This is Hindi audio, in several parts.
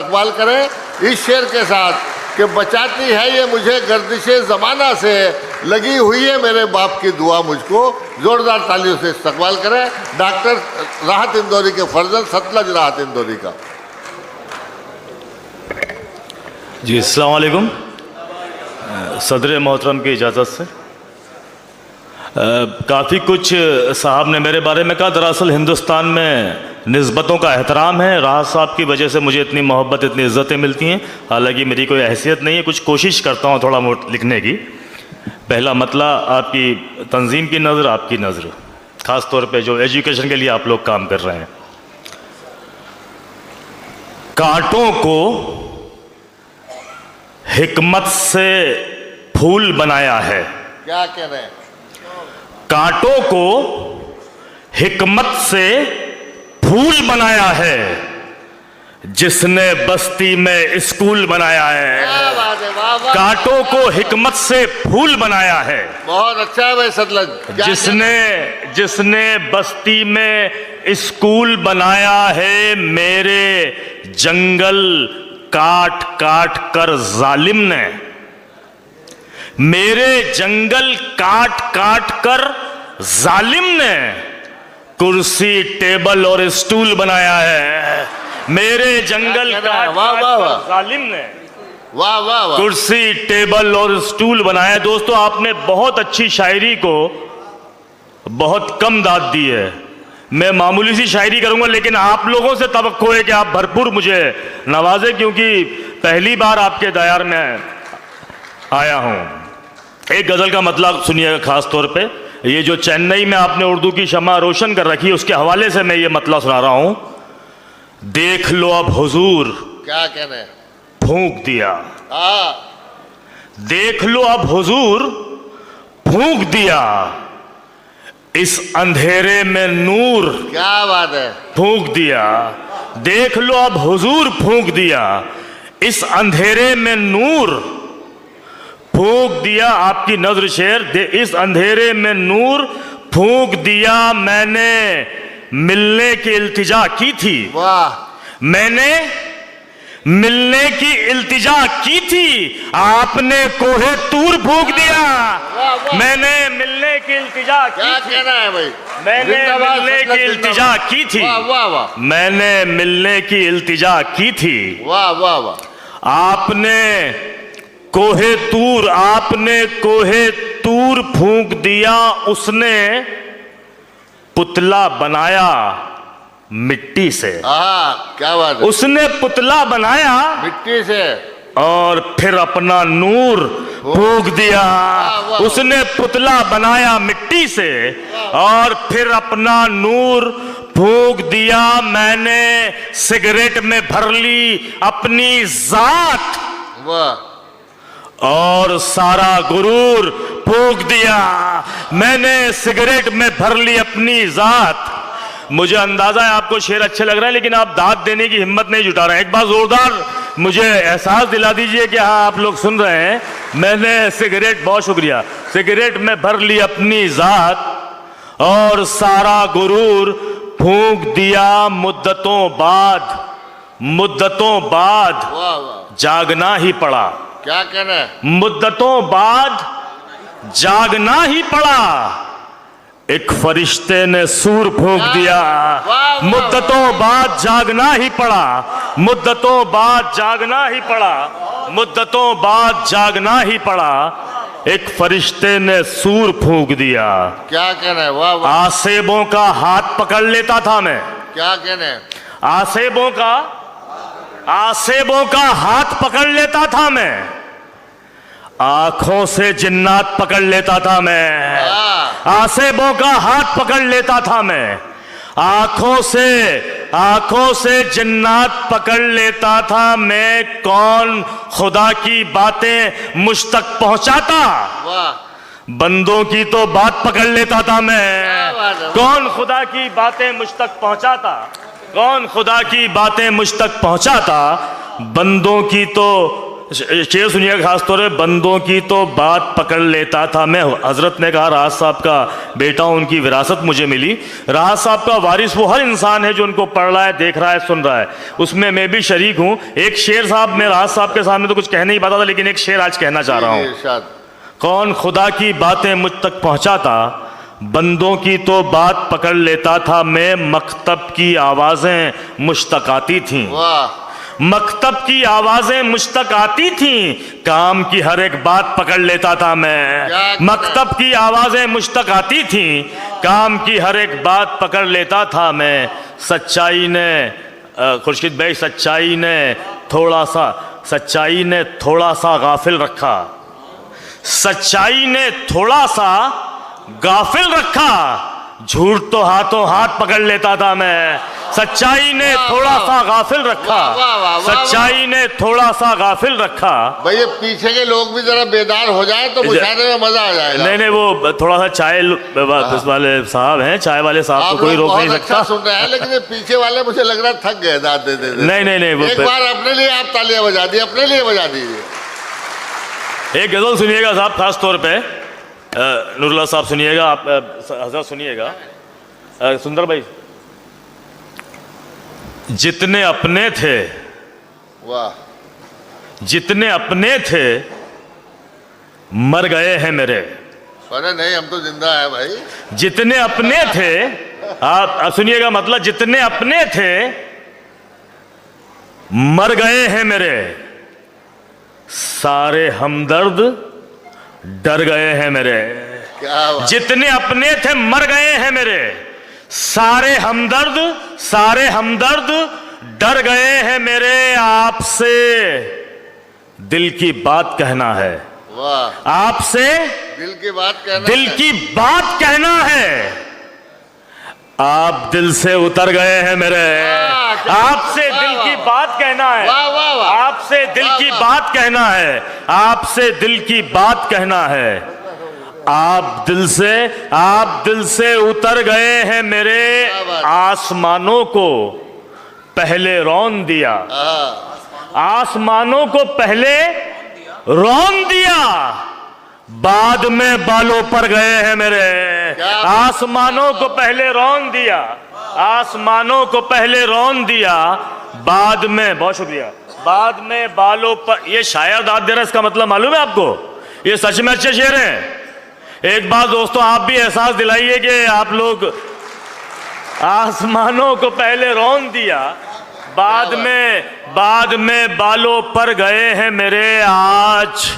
इस्तेमाल करें इस शेर के साथ कि बचाती है ये मुझे गर्दिशे ज़माना से, लगी हुई है मेरे बाप की दुआ मुझको। जोरदार तालियों से इस्तकबाल करें डॉक्टर राहत इंदौरी के फर्जंद सतलज राहत इंदौरी का। जी अस्सलाम वालेकुम। सदर मोहतरम की इजाज़त से काफ़ी कुछ साहब ने मेरे बारे में कहा। दरअसल हिंदुस्तान में निस्बतों का एहतराम है। राहत साहब की वजह से मुझे इतनी मोहब्बत, इतनी इज़्ज़तें मिलती हैं। हालांकि मेरी कोई हैसियत नहीं है, कुछ कोशिश करता हूँ थोड़ा बहुत लिखने की। पहला मतला आपकी तंजीम की नज़र, आपकी नज़र, ख़ास तौर पे जो एजुकेशन के लिए आप लोग काम कर रहे हैं। कांटों को हिकमत से फूल बनाया है। क्या कह रहे हैं? कांटों को हिकमत से फूल बनाया है, जिसने बस्ती में स्कूल बनाया है। क्या बात है, वाह वाह। कांटों को हिकमत से फूल बनाया है, बहुत अच्छा है भाई सतलज। जिसने बस्ती में स्कूल बनाया है। मेरे जंगल काट काट कर जालिम ने, मेरे जंगल काट काट कर जालिम ने कुर्सी टेबल और स्टूल बनाया है। मेरे जंगल काट काट कर जालिम ने वाह वाह वाह कुर्सी टेबल और स्टूल बनाया। दोस्तों, आपने बहुत अच्छी शायरी को बहुत कम दाद दी है। मैं मामूली सी शायरी करूंगा, लेकिन आप लोगों से तवक्को है कि आप भरपूर मुझे नवाजें, क्योंकि पहली बार आपके दायर में आया हूं। एक गजल का मतलब सुनिएगा खास तौर पे। ये जो चेन्नई में आपने उर्दू की शमा रोशन कर रखी है, उसके हवाले से मैं ये मतलब सुना रहा हूं। देख लो अब हुजूर, क्या कह रहे हैं? फूंक दिया। हाँ, देख लो अब हुजूर, फूंक दिया। इस अंधेरे में नूर, क्या बात है। फूंक दिया। देख लो अब हुजूर, फूंक दिया। इस अंधेरे में नूर, फूंक दिया। आपकी नजर शेर। इस अंधेरे में नूर फूंक दिया। मैंने मिलने की इल्तिजा की थी। वाह, मैंने मिलने की इल्तिजा की थी, आपने कोहे तूर फूंक दिया। मैंने मिलने की इल्तिजा की क्या थी। कहना है भाई? मैंने जिंदाबाद मिलने सतलज की इल्तिजा की थी। वाह वाह वाह मैंने मिलने की इल्तिजा की थी। वाह वाह वाह। आपने कोहे तूर, आपने कोहे तूर फूंक दिया। उसने पुतला बनाया मिट्टी से। हाँ, क्या बात है। उसने पुतला बनाया मिट्टी से और फिर अपना नूर फूंक दिया। वाह। उसने पुतला बनाया मिट्टी से और फिर अपना नूर फूंक दिया। मैंने सिगरेट में भर ली अपनी जात वाह, और सारा गुरूर फूंक दिया। मैंने सिगरेट में भर ली अपनी जात। मुझे अंदाजा है आपको शेर अच्छे लग रहे हैं, लेकिन आप दाद देने की हिम्मत नहीं जुटा रहे हैं। एक बार जोरदार मुझे एहसास दिला दीजिए कि हाँ आप लोग सुन रहे हैं। मैंने सिगरेट, बहुत शुक्रिया, सिगरेट में भर ली अपनी जात और सारा गुरूर फूंक दिया। मुद्दतों बाद वाह वाह। जागना ही पड़ा। क्या कहना है? मुद्दतों बाद जागना ही पड़ा। एक फरिश्ते ने सूर फूंक दिया। वाह। मुद्दतों बाद जागना ही पड़ा। मुद्दतों बाद जागना ही पड़ा। मुद्दतों बाद जागना ही पड़ा। एक फरिश्ते ने सूर फूंक दिया। क्या कहना है? वाह वाह। आसेबों का हाथ पकड़ लेता था मैं। क्या कहना है? आसेबों का हाथ पकड़ लेता था मैं। आंखों से जिन्नात पकड़ लेता था मैं। आसेबों का हाथ पकड़ लेता था मैं। आंखों से जिन्नात पकड़ लेता था मैं। कौन खुदा की बातें मुझ तक पहुंचाता, वाह, बंदों की तो बात पकड़ लेता था मैं। क्या बात है। कौन खुदा की बातें मुझ तक पहुंचाता, कौन खुदा की बातें मुझ तक पहुंचाता, बंदों की तो शेर सुनिएगा खास तौर पे, बंदों की तो बात पकड़ लेता था मैं। हजरत ने कहा राहत साहब का बेटा हूं, उनकी विरासत मुझे मिली। राहत साहब का वारिस वो हर इंसान है जो उनको पढ़ रहा है, देख रहा है, सुन रहा है, उसमें मैं भी शरीक हूं। एक शेर साहब, मैं राहत साहब के सामने तो कुछ कहने ही पाता था, लेकिन एक शेर आज कहना चाह रहा हूं। इरशाद। कौन खुदा की बातें मुझ तक पहुंचाता, बंदों की तो बात पकड़ लेता था मैं, मकतब की आवाजें मुझ तक आती थीं। वाह। मकतब की आवाजें मुझ तक आती थीं, काम की हर एक बात पकड़ लेता था मैं। मकतब की आवाजें मुझ तक आती थीं, काम की हर एक बात पकड़ लेता था मैं। सच्चाई ने खुर्शीद भाई, सच्चाई ने थोड़ा सा गाफिल रखा, सच्चाई ने थोड़ा सा गाफिल रखा, झूठ तो हाथों हाथ पकड़ लेता था मैं। सच्चाई ने थोड़ा सा गाफिल रखा, सच्चाई ने थोड़ा सा गाफिल रखा। भैया पीछे के लोग भी जरा बेदार हो जाए तो मुशायरे में मजा आ जाएगा। नहीं, वो थोड़ा सा चाय वाले साहब हैं, चाय वाले साहब को कोई रोक नहीं सकता। अच्छा सुन रहे हैं, लेकिन ये पीछे वाले मुझे लग रहा थक गए दाद दे दे। नहीं, एक बार अपने लिए आप तालियां बजा दी, अपने लिए बजा दीजिए। एक गजल सुनिएगा साहब, खास तौर पे नूरुल्लाह साहब सुनिएगा, आप हजरत सुनिएगा। सुंदर भाई, जितने अपने थे, वाह, जितने अपने थे मर गए हैं मेरे। अरे नहीं, हम तो जिंदा है भाई। जितने अपने थे, आप सुनिएगा, मतलब जितने अपने थे मर गए हैं मेरे, सारे हमदर्द डर गए हैं मेरे। क्या बात। जितने अपने थे मर गए हैं मेरे, सारे हमदर्द डर गए हैं मेरे। आपसे दिल की बात कहना है, वाह, आपसे दिल की बात कहना, दिल की बात कहना है। आप दिल से उतर गए हैं मेरे, आपसे दिल की बात कहना है, आपसे दिल की बात कहना है, आपसे दिल की बात कहना है। आप दिल से उतर गए हैं मेरे, आसमानों को पहले रौन दिया, आसमानों को पहले रौन दिया, बाद में बालों पर गए हैं मेरे। आसमानों को पहले रौन दिया, आसमानों को पहले रौन दिया, बाद में, बहुत शुक्रिया, बाद में बालों पर। ये शायर दाद दे रहा है, इसका मतलब मालूम है आपको? ये सच में अच्छे शेर हैं। एक बात दोस्तों, आप भी एहसास दिलाइए कि आप लोग, आसमानों को पहले रौन दिया, बाद में बालों पर गए हैं मेरे। आज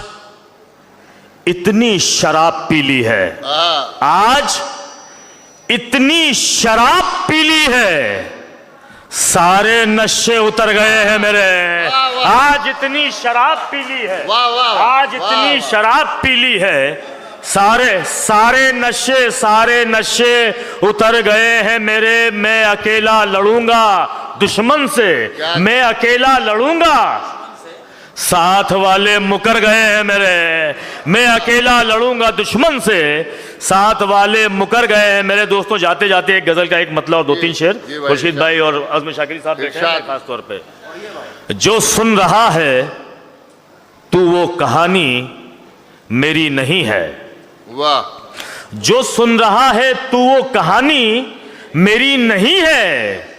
इतनी शराब पी ली है, आज इतनी शराब पी ली है, सारे नशे उतर गए हैं मेरे। आज इतनी शराब पी ली है, आज इतनी शराब पी ली है, सारे नशे उतर गए हैं मेरे। मैं अकेला लड़ूंगा दुश्मन से, मैं अकेला लड़ूंगा, साथ वाले मुकर गए हैं मेरे। मैं अकेला लड़ूंगा दुश्मन से, साथ वाले मुकर गए हैं मेरे। दोस्तों जाते जाते एक गजल का एक मतलब और दो तीन शेर खुर्शीद भाई और अज़म शाकिरी साहब बैठे हैं खास तौर पे। जो सुन रहा है तू वो कहानी मेरी नहीं है, वाह। जो सुन रहा है तू वो कहानी मेरी नहीं है,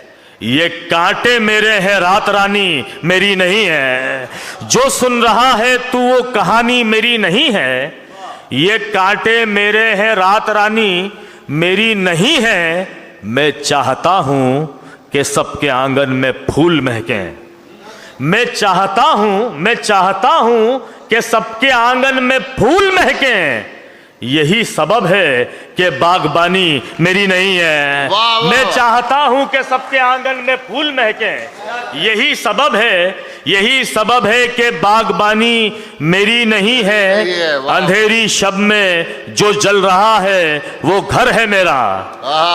ये कांटे मेरे हैं रात रानी मेरी नहीं है। जो सुन रहा है तू वो कहानी मेरी नहीं है, ये कांटे मेरे हैं रात रानी मेरी नहीं है। मैं चाहता हूं कि सबके आंगन में फूल महकें, मैं चाहता हूं कि सबके आंगन में फूल महकें, यही सबब है कि बागबानी मेरी नहीं है। मैं चाहता हूं कि सबके आंगन में फूल महकें, यही सबब है कि बागबानी मेरी नहीं है। अंधेरी शब में जो जल रहा है वो घर है मेरा,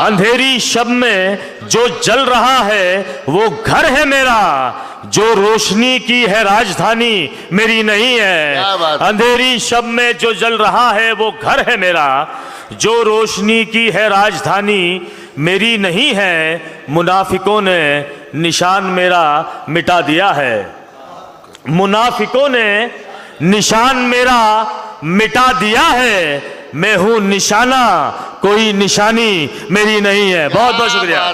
अंधेरी शब में जो जल रहा है वो घर है मेरा। जो रोशनी की है राजधानी मेरी नहीं है, अंधेरी शब में जो जल रहा है वो घर है मेरा। जो रोशनी की है राजधानी मेरी नहीं है, मुनाफिकों ने निशान मेरा मिटा दिया है। मुनाफिकों ने निशान मेरा मिटा दिया है, मैं हूं निशाना, कोई निशानी मेरी नहीं है। बहुत बहुत शुक्रिया।